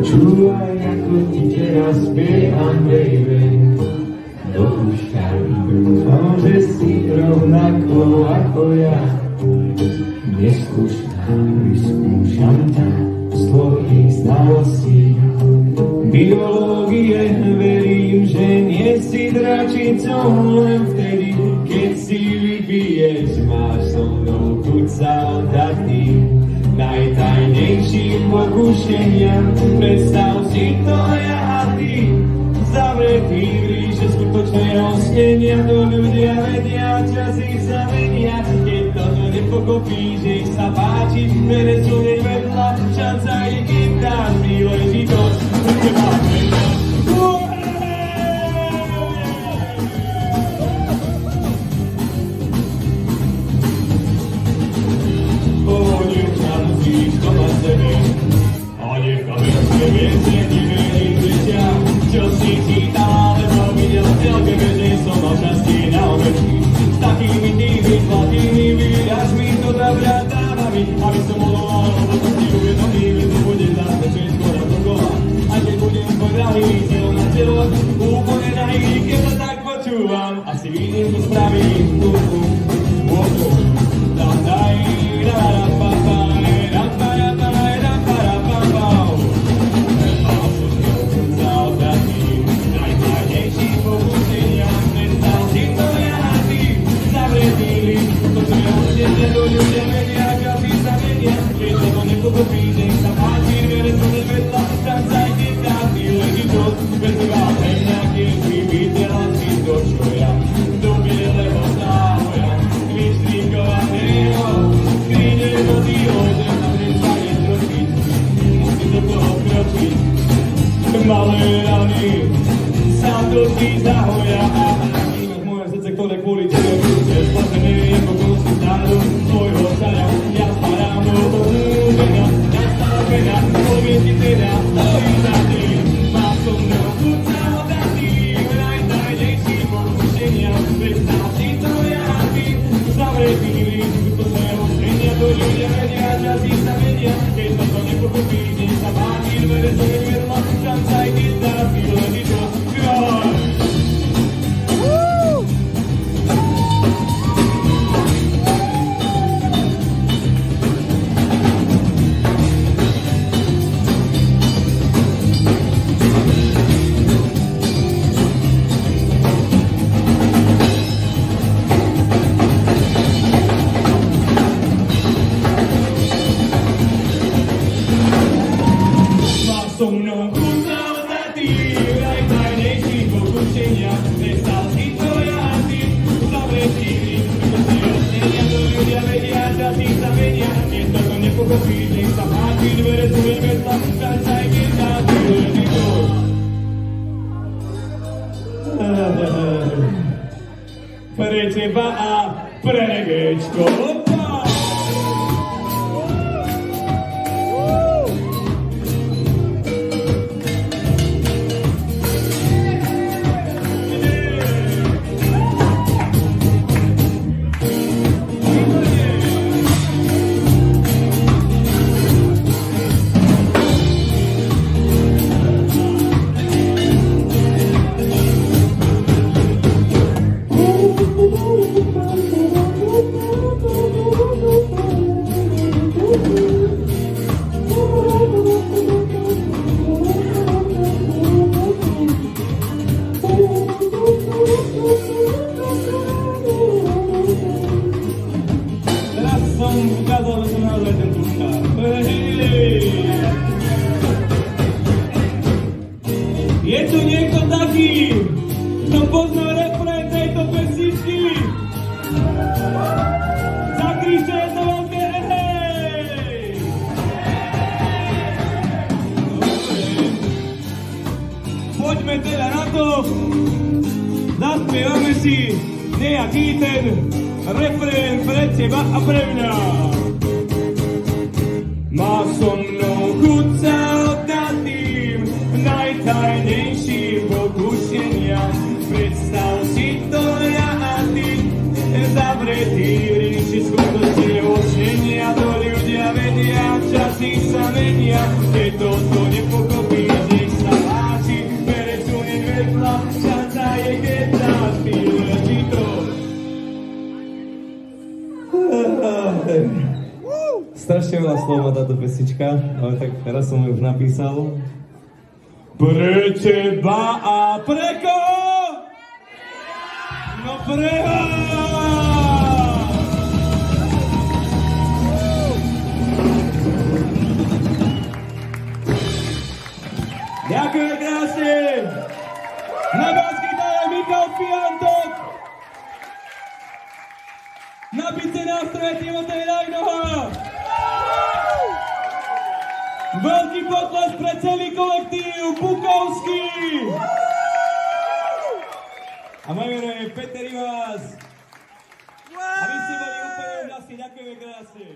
Počúvaj, ako ti teraz spievam, baby. Dopúšťaj, dúfam, že si rovnako ako ja. Neskúšam, vyskúšam ťa z tvojich znalostí. Biológie verím, že nie si dračicou len vtedy, keď si vypiješ, máš so mnou chuť sa oddať tým najtajnejším pokušeniam. Predstav si to ja a ty, zavretý v ríše skutočného snenia. To ľudia vedia, časy sa menia, keď toto nepokopíš, že ich sa páči, vere sú nevedla, šanca ich im dáš príležitosť. Čo si čítal, lebo videl celke, že som mal šťastie na obečky. S takými tými zlatými výražmi to zavriať dávami, aby som mohol, lebo som si uvedomil, že bude zase všetko na dokola. A keď budem tvoj drahý, telo na telo, úplne nahý, keď to tak počúvam, asi vidím to spravím. Malé rany sa dotký zahoja a vnímaš moje srdce, ktoré kvôli tebe je splatené ako konci stádu tvojho caja. Ja spadám do toho vena, nastala pena, poviem ti teda, stojí za tým. Má so mnou chuť sa oddať tým najtajnejším pokušeniam. Predstav si to ja a ty, zavretý líst skutočného snenia. To ľudia vedia, časy sa menia, keď toto nepokopíš, nech sa páči, dvere sú nevedla, šanca ich im dáš príležitosť. So mnou chuť sa oddať tým najtajnejším pokušeniam. Predstav si to ja a ty, zavretý líst skutočného snenia. To ľudia vedia, časy sa menia, keď toto nepokopíš, nech sa páči, dvere sú nevedla, šanca ich im dáš príležitosť. Pre teba a pre regečko. Ukázal, že som naozaj ten tuškár. Je tu niekto taký, kto pozná refrén tejto pesničky? Zakričte jedno veľké hej! Poďme teda na to, zaspievame si nejaký ten refrén pre teba a pre mňa. Má so mnou chuť sa oddať tým najtajnejším pokušeniam. Predstav si to ja a ty, zavretý v ríši skutočného snenia. To ľudia vedia, časy sa menia, keď toto nepokopí. strašne veľa slov má táto pesnička, ale tak teraz som ju už napísal. Pre teba a pre koho? No pre vás! Ďakujem krásne! Na bas-gitare Michal Fiantok! Na bicie nástroje Timotej Rajnoha! Veľký potlesk pre celý kolektív Bukovský! A moje meno je Peter Ivás. A vy ste boli úplne úžasní. Ďakujeme krásne.